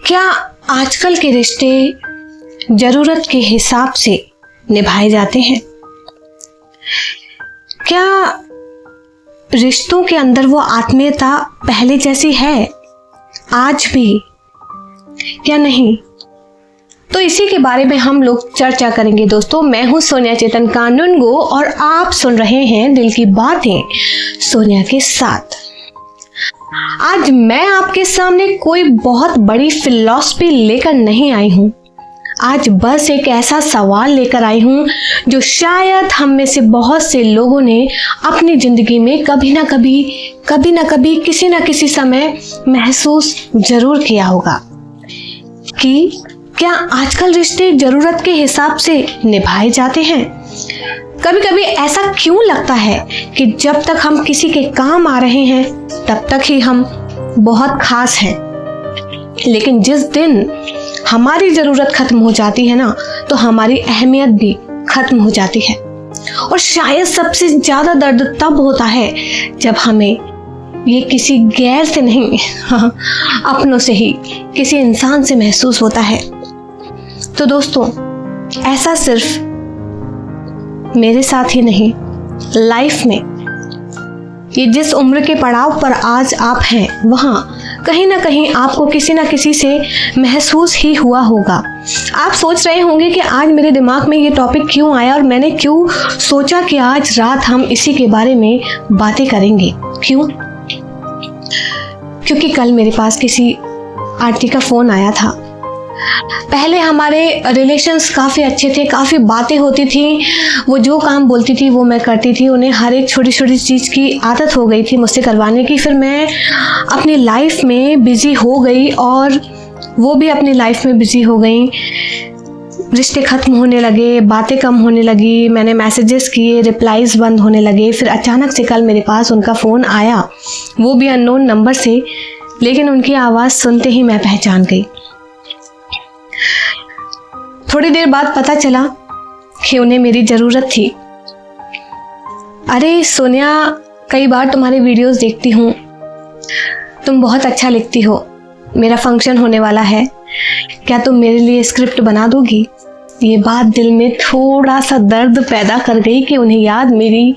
क्या आजकल के रिश्ते जरूरत के हिसाब से निभाए जाते हैं? क्या रिश्तों के अंदर वो आत्मीयता पहले जैसी है आज भी या नहीं? तो इसी के बारे में हम लोग चर्चा करेंगे दोस्तों। मैं हूं सोनिया चेतन कानूनगो और आप सुन रहे हैं दिल की बातें सोनिया के साथ। आज मैं आपके सामने कोई बहुत बड़ी फिलॉसफी लेकर नहीं आई हूं। आज बस एक ऐसा सवाल लेकर आई हूं जो शायद हम में से बहुत से लोगों ने अपनी जिंदगी में कभी ना कभी किसी ना किसी समय महसूस जरूर किया होगा कि क्या आजकल रिश्ते जरूरत के हिसाब से निभाए जाते हैं? कभी कभी ऐसा क्यों लगता है कि जब तक हम किसी के काम आ रहे हैं तब तक ही हम बहुत खास हैं, लेकिन जिस दिन हमारी जरूरत खत्म हो जाती है ना, तो हमारी अहमियत भी खत्म हो जाती है। और शायद सबसे ज्यादा दर्द तब होता है जब हमें ये किसी गैर से नहीं अपनों से ही, किसी इंसान से महसूस होता है। तो दोस्तों, ऐसा सिर्फ मेरे साथ ही नहीं, लाइफ में ये जिस उम्र के पड़ाव पर आज आप हैं, वहाँ कहीं ना कहीं आपको किसी ना किसी से महसूस ही हुआ होगा। आप सोच रहे होंगे कि आज मेरे दिमाग में ये टॉपिक क्यों आया और मैंने क्यों सोचा कि आज रात हम इसी के बारे में बातें करेंगे। क्यों? क्योंकि कल मेरे पास किसी आंटी का फोन आया था। पहले हमारे रिलेशंस काफ़ी अच्छे थे, काफ़ी बातें होती थी, वो जो काम बोलती थी वो मैं करती थी, उन्हें हर एक छोटी छोटी चीज़ की आदत हो गई थी मुझसे करवाने की। फिर मैं अपनी लाइफ में बिज़ी हो गई और वो भी अपनी लाइफ में बिज़ी हो गई। रिश्ते ख़त्म होने लगे, बातें कम होने लगी, मैंने मैसेजेस किए, रिप्लाईज बंद होने लगे। फिर अचानक से कल मेरे पास उनका फ़ोन आया, वो भी अननोन नंबर से, लेकिन उनकी आवाज़ सुनते ही मैं पहचान गई। थोड़ी देर बाद पता चला कि उन्हें मेरी ज़रूरत थी। अरे सोनिया, कई बार तुम्हारे वीडियोस देखती हूँ, तुम बहुत अच्छा लिखती हो, मेरा फंक्शन होने वाला है, क्या तुम मेरे लिए स्क्रिप्ट बना दोगी? ये बात दिल में थोड़ा सा दर्द पैदा कर गई कि उन्हें याद मेरी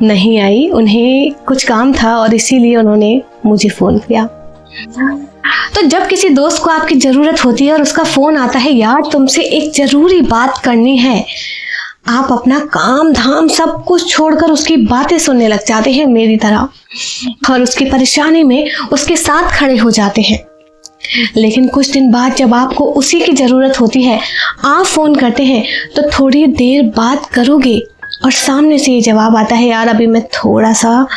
नहीं आई, उन्हें कुछ काम था और इसीलिए उन्होंने मुझे फ़ोन किया। तो जब किसी दोस्त को आपकी ज़रूरत होती है और उसका फ़ोन आता है, यार तुमसे एक ज़रूरी बात करनी है, आप अपना काम धाम सब कुछ छोड़कर उसकी बातें सुनने लग जाते हैं मेरी तरह, और उसकी परेशानी में उसके साथ खड़े हो जाते हैं। लेकिन कुछ दिन बाद जब आपको उसी की ज़रूरत होती है, आप फ़ोन करते हैं तो थोड़ी देर बात करोगे और सामने से ये जवाब आता है, यार अभी मैं थोड़ा सा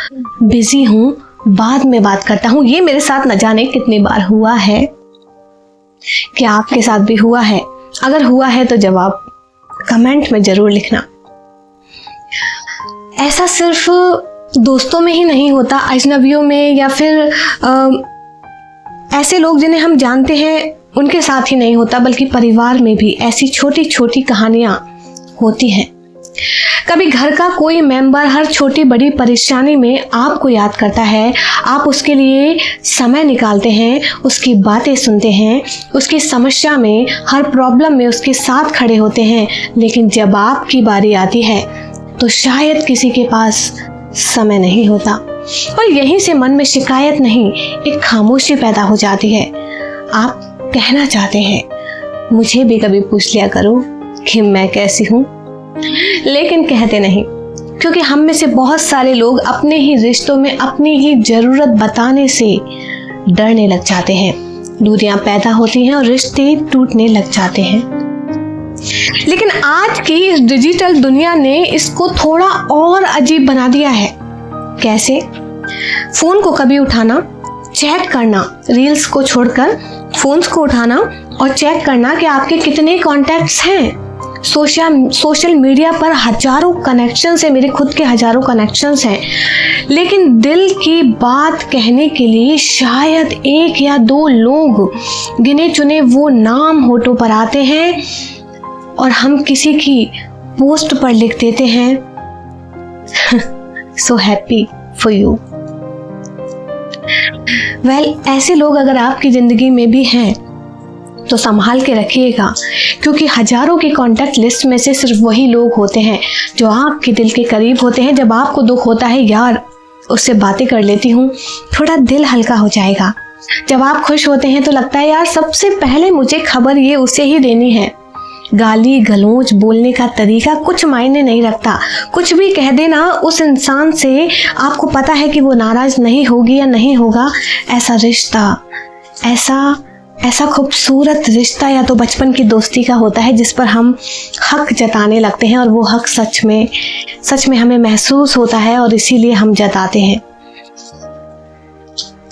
बिज़ी हूँ, बाद में बात करता हूँ। ये मेरे साथ न जाने कितनी बार हुआ है। क्या आपके साथ भी हुआ है? अगर हुआ है तो जवाब कमेंट में जरूर लिखना। ऐसा सिर्फ दोस्तों में ही नहीं होता, अजनबियों में या फिर ऐसे लोग जिन्हें हम जानते हैं उनके साथ ही नहीं होता, बल्कि परिवार में भी ऐसी छोटी छोटी कहानियां होती हैं। कभी घर का कोई मेंबर हर छोटी बड़ी परेशानी में आपको याद करता है, आप उसके लिए समय निकालते हैं, उसकी बातें सुनते हैं, उसकी समस्या में, हर प्रॉब्लम में उसके साथ खड़े होते हैं। लेकिन जब आपकी बारी आती है तो शायद किसी के पास समय नहीं होता और यहीं से मन में शिकायत नहीं, एक खामोशी पैदा हो जाती है। आप कहना चाहते हैं, मुझे भी कभी पूछ लिया करो कि मैं कैसी हूँ, लेकिन कहते नहीं, क्योंकि हम में से बहुत सारे लोग अपने ही रिश्तों में अपनी ही जरूरत बताने से डरने लग जाते हैं। दूरियां पैदा होती हैं और रिश्ते टूटने लग जाते हैं। लेकिन आज की इस डिजिटल दुनिया ने इसको थोड़ा और अजीब बना दिया है। कैसे? फोन को कभी उठाना, चेक करना, रील्स को छोड़कर फोन्स को उठाना और चेक करना कि आपके कितने कॉन्टैक्ट्स हैं। सोशल मीडिया पर हजारों कनेक्शंस हैं, मेरे खुद के हजारों कनेक्शंस हैं, लेकिन दिल की बात कहने के लिए शायद एक या दो लोग, गिने चुने वो नाम होठों पर आते हैं और हम किसी की पोस्ट पर लिख देते हैं, सो हैप्पी फॉर यू। ऐसे लोग अगर आपकी ज़िंदगी में भी हैं तो संभाल के रखिएगा, क्योंकि हजारों की कॉन्टैक्ट लिस्ट में से सिर्फ वही लोग होते हैं जो आपके दिल के करीब होते हैं। जब आपको दुख होता है, यार उससे बातें कर लेती हूँ, थोड़ा दिल हल्का हो जाएगा। जब आप खुश होते हैं तो लगता है यार सबसे पहले मुझे खबर ये उसे ही देनी है। गाली गलौज बोलने का तरीका कुछ मायने नहीं रखता। कुछ भी कह देना उस इंसान से, आपको पता है कि वो नाराज नहीं होगी या नहीं होगा। ऐसा रिश्ता, ऐसा खूबसूरत रिश्ता या तो बचपन की दोस्ती का होता है जिस पर हम हक जताने लगते हैं, और वो हक सच में हमें महसूस होता है और इसीलिए हम जताते हैं।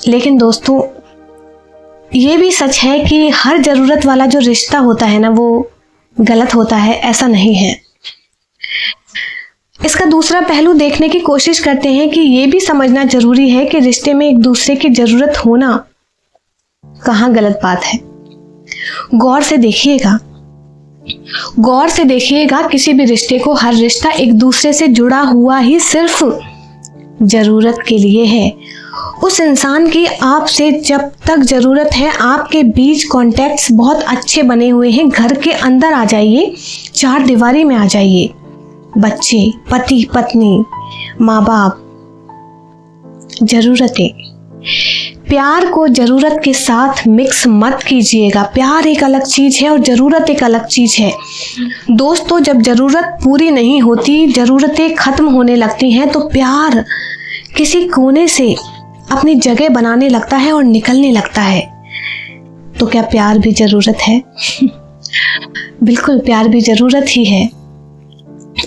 लेकिन दोस्तों, ये भी सच है कि हर ज़रूरत वाला जो रिश्ता होता है ना, वो गलत होता है, ऐसा नहीं है। इसका दूसरा पहलू देखने की कोशिश करते हैं कि ये भी समझना जरूरी है कि रिश्ते में एक दूसरे की ज़रूरत होना कहाँ गलत बात है। गौर से देखिएगा किसी भी रिश्ते को। हर रिश्ता एक दूसरे से जुड़ा हुआ ही सिर्फ जरूरत के लिए है। उस इंसान की आपसे जब तक जरूरत है, आपके बीच कॉन्टैक्ट्स बहुत अच्छे बने हुए हैं, घर के अंदर आ जाइए, चार दीवारी में आ जाइए। बच्चे, पति पत्नी, माँ बाप, जरूरतें, प्यार को जरूरत के साथ मिक्स मत कीजिएगा। प्यार एक अलग चीज है और जरूरत एक अलग चीज है। दोस्तों, जब जरूरत पूरी नहीं होती, जरूरतें खत्म होने लगती हैं, तो प्यार किसी कोने से अपनी जगह बनाने लगता है और निकलने लगता है। तो क्या प्यार भी जरूरत है? बिल्कुल, प्यार भी जरूरत ही है।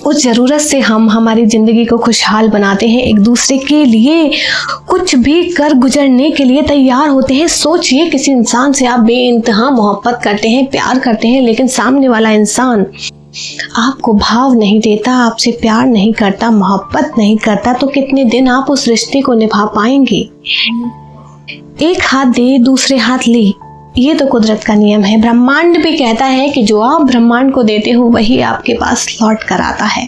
उस जरूरत से हम हमारी जिंदगी को खुशहाल बनाते हैं, एक दूसरे के लिए कुछ भी कर गुजरने के लिए तैयार होते हैं। सोचिए, किसी इंसान से आप बेइंतहा मोहब्बत करते हैं, प्यार करते हैं, लेकिन सामने वाला इंसान आपको भाव नहीं देता, आपसे प्यार नहीं करता, मोहब्बत नहीं करता, तो कितने दिन आप उस रिश्ते को निभा पाएंगे? एक हाथ दे, दूसरे हाथ ले, ये तो कुदरत का नियम है। ब्रह्मांड भी कहता है कि जो आप ब्रह्मांड को देते हो वही आपके पास लौट कर आता है।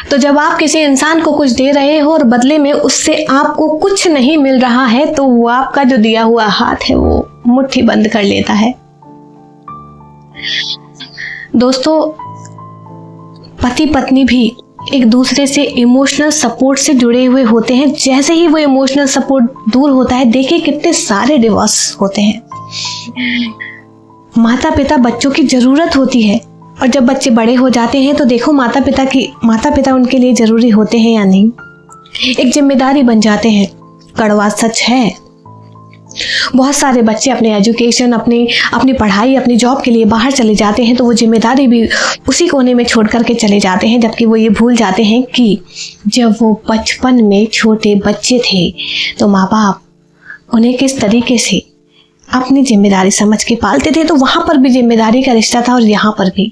तो जब आप किसी इंसान को कुछ दे रहे हो और बदले में उससे आपको कुछ नहीं मिल रहा है, तो वो आपका जो दिया हुआ हाथ है वो मुट्ठी बंद कर लेता है। दोस्तों, पति पत्नी भी एक दूसरे से इमोशनल सपोर्ट से जुड़े हुए होते हैं। जैसे ही वो इमोशनल सपोर्ट दूर होता है, देखिए कितने सारे डिवोर्स होते हैं। माता पिता बच्चों की जरूरत होती है, और जब बच्चे बड़े हो जाते हैं तो देखो माता पिता उनके लिए जरूरी होते हैं या नहीं, एक जिम्मेदारी बन जाते हैं। कड़वा सच है। बहुत सारे बच्चे अपने एजुकेशन, अपनी पढ़ाई, अपनी जॉब के लिए बाहर चले जाते हैं, तो वो जिम्मेदारी भी उसी कोने में छोड़ करके चले जाते हैं, जबकि वो ये भूल जाते हैं कि जब वो बचपन में छोटे बच्चे थे तो माँ बाप उन्हें किस तरीके से अपनी जिम्मेदारी समझ के पालते थे। तो वहां पर भी जिम्मेदारी का रिश्ता था और यहाँ पर भी।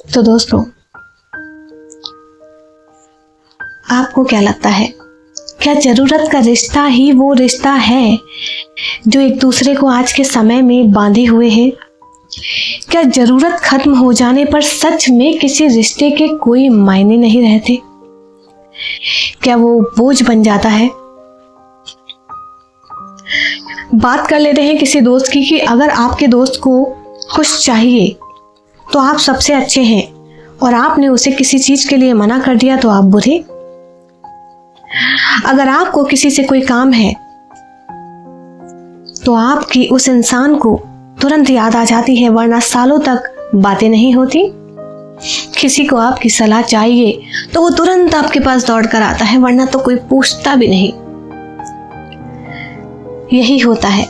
तो दोस्तों, आपको क्या लगता है, क्या जरूरत का रिश्ता ही वो रिश्ता है जो एक दूसरे को आज के समय में बांधे हुए है? क्या जरूरत खत्म हो जाने पर सच में किसी रिश्ते के कोई मायने नहीं रहते? क्या वो बोझ बन जाता है? बात कर लेते हैं किसी दोस्त की कि अगर आपके दोस्त को कुछ चाहिए तो आप सबसे अच्छे हैं, और आपने उसे किसी चीज के लिए मना कर दिया तो आप बुरे। अगर आपको किसी से कोई काम है तो आपकी उस इंसान को तुरंत याद आ जाती है, वरना सालों तक बातें नहीं होती। किसी को आपकी सलाह चाहिए तो वो तुरंत आपके पास दौड़ कर आता है, वरना तो कोई पूछता भी नहीं। यही होता है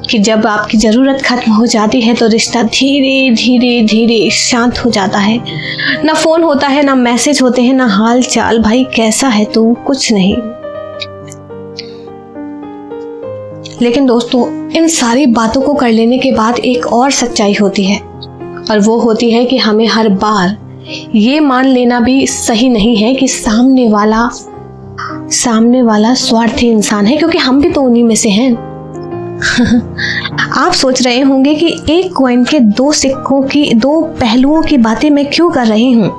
कि जब आपकी जरूरत खत्म हो जाती है तो रिश्ता धीरे धीरे धीरे शांत हो जाता है। ना फोन होता है, ना मैसेज होते हैं, ना हाल चाल, भाई कैसा है तू, कुछ नहीं। लेकिन दोस्तों, इन सारी बातों को कर लेने के बाद एक और सच्चाई होती है, और वो होती है कि हमें हर बार ये मान लेना भी सही नहीं है कि सामने वाला स्वार्थी इंसान है, क्योंकि हम भी तो उन्हीं में से हैं। आप सोच रहे होंगे कि एक कॉइन के दो सिक्कों की, दो पहलुओं की बातें मैं क्यों कर रही हूँ।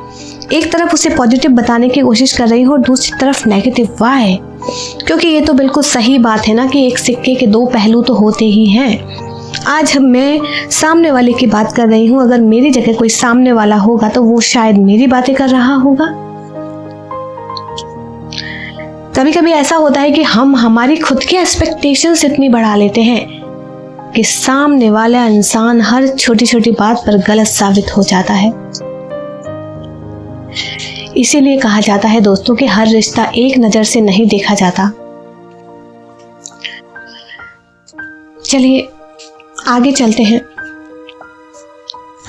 एक तरफ उसे पॉजिटिव बताने की कोशिश कर रही हूँ और दूसरी तरफ नेगेटिव। वाई? क्योंकि ये तो बिल्कुल सही बात है ना कि एक सिक्के के दो पहलू तो होते ही हैं। आज मैं सामने वाले की बात कर रही हूँ, अगर मेरी जगह कोई सामने वाला होगा तो वो शायद मेरी बातें कर रहा होगा। कभी कभी ऐसा होता है कि हम हमारी खुद की एक्सपेक्टेशंस इतनी बढ़ा लेते हैं कि सामने वाला इंसान हर छोटी छोटी बात पर गलत साबित हो जाता है। इसीलिए कहा जाता है दोस्तों कि हर रिश्ता एक नजर से नहीं देखा जाता। चलिए आगे चलते हैं।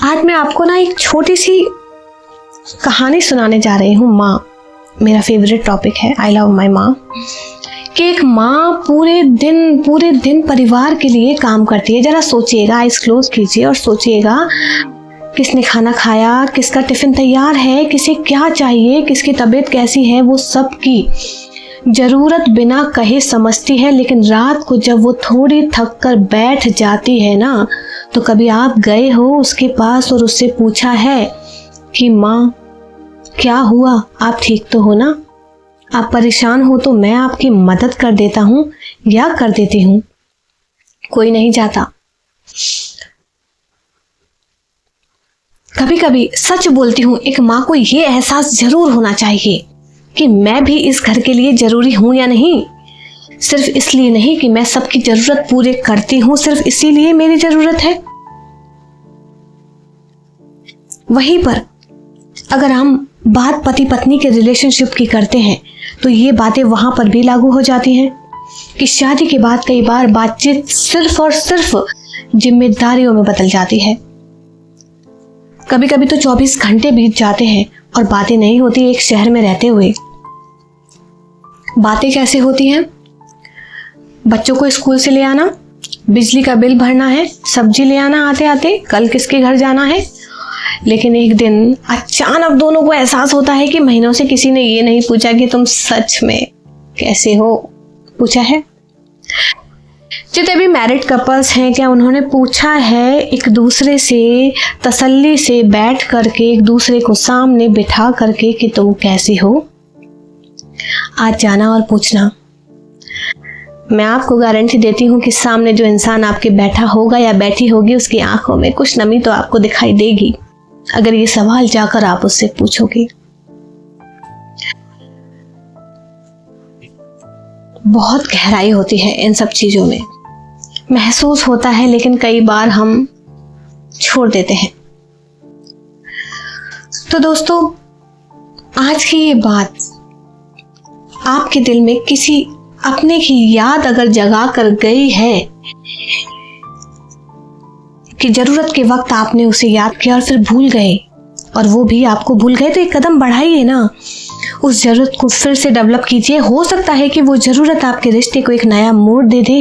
आज मैं आपको ना एक छोटी सी कहानी सुनाने जा रही हूँ। माँ मेरा फेवरेट टॉपिक है, आई लव माई माँ। कि एक माँ पूरे दिन परिवार के लिए काम करती है। जरा सोचिएगा, आइज क्लोज कीजिए और सोचिएगा किसने खाना खाया, किसका टिफिन तैयार है, किसे क्या चाहिए, किसकी तबीयत कैसी है, वो सब की जरूरत बिना कहे समझती है। लेकिन रात को जब वो थोड़ी थक कर बैठ जाती है ना, तो कभी आप गए हो उसके पास और उससे पूछा है कि माँ क्या हुआ, आप ठीक तो हो ना, आप परेशान हो तो मैं आपकी मदद कर देता हूँ या कर देती हूँ? कोई नहीं जाता। कभी कभी सच बोलती हूँ, एक माँ को ये एहसास जरूर होना चाहिए कि मैं भी इस घर के लिए जरूरी हूं या नहीं। सिर्फ इसलिए नहीं कि मैं सबकी जरूरत पूरे करती हूं, सिर्फ इसीलिए मेरी जरूरत है। वहीं पर अगर हम बात पति पत्नी के रिलेशनशिप की करते हैं तो ये बातें वहां पर भी लागू हो जाती हैं कि शादी के बाद कई बार बातचीत सिर्फ और सिर्फ जिम्मेदारियों में बदल जाती है। कभी कभी तो 24 घंटे बीत जाते हैं और बातें नहीं होती। एक शहर में रहते हुए बातें कैसे होती हैं? बच्चों को स्कूल से ले आना, बिजली का बिल भरना है, सब्जी ले आना आते आते, कल किसके घर जाना है। लेकिन एक दिन अचानक दोनों को एहसास होता है कि महीनों से किसी ने ये नहीं पूछा कि तुम सच में कैसे हो। पूछा है? जितने भी मैरिड कपल्स हैं, क्या उन्होंने पूछा है एक दूसरे से तसल्ली से बैठ करके, एक दूसरे को सामने बिठा करके कि तुम कैसी हो? आज जाना और पूछना। मैं आपको गारंटी देती हूँ कि सामने जो इंसान आपके बैठा होगा या बैठी होगी, उसकी आंखों में कुछ नमी तो आपको दिखाई देगी अगर ये सवाल जाकर आप उससे पूछोगे। बहुत गहराई होती है इन सब चीजों में, महसूस होता है, लेकिन कई बार हम छोड़ देते हैं। तो दोस्तों, आज की ये बात आपके दिल में किसी अपने की याद अगर जगा कर गई है कि जरूरत के वक्त आपने उसे याद किया और फिर भूल गए और वो भी आपको भूल गए, तो एक कदम बढ़ाइए ना, उस जरूरत को फिर से डेवलप कीजिए। हो सकता है कि वो जरूरत आपके रिश्ते को एक नया मोड़ दे दे।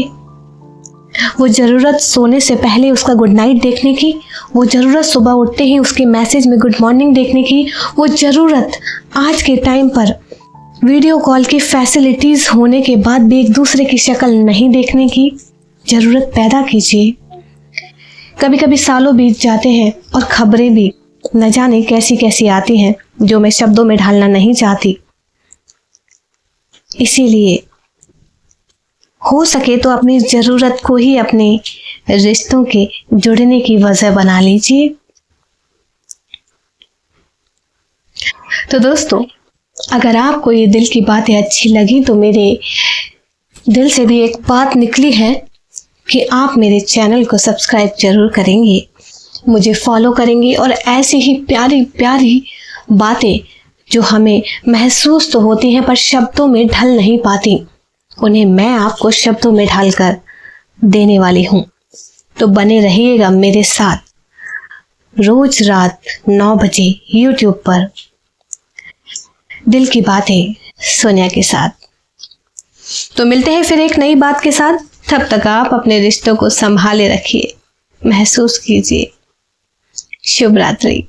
वो जरूरत सोने से पहले उसका गुड नाइट देखने की, वो जरूरत सुबह उठते ही उसके मैसेज में गुड मॉर्निंग देखने की, वो जरूरत आज के टाइम पर वीडियो कॉल की फैसिलिटीज होने के बाद भी एक दूसरे की शक्ल नहीं देखने की जरूरत पैदा कीजिए। कभी कभी सालों बीत जाते हैं और खबरें भी न जाने कैसी कैसी आती हैं जो मैं शब्दों में ढालना नहीं चाहती। इसीलिए हो सके तो अपनी जरूरत को ही अपने रिश्तों के जुड़ने की वजह बना लीजिए। तो दोस्तों, अगर आपको ये दिल की बातें अच्छी लगी तो मेरे दिल से भी एक बात निकली है कि आप मेरे चैनल को सब्सक्राइब जरूर करेंगे, मुझे फॉलो करेंगे और ऐसी ही प्यारी प्यारी बातें जो हमें महसूस तो होती हैं पर शब्दों में ढल नहीं पाती, उन्हें मैं आपको शब्दों में ढालकर देने वाली हूँ। तो बने रहिएगा मेरे साथ रोज रात 9 बजे YouTube पर दिल की बातें सोनिया के साथ। तो मिलते हैं फिर एक नई बात के साथ। तब तक आप अपने रिश्तों को संभाले रखिए, महसूस कीजिए। शुभ रात्रि।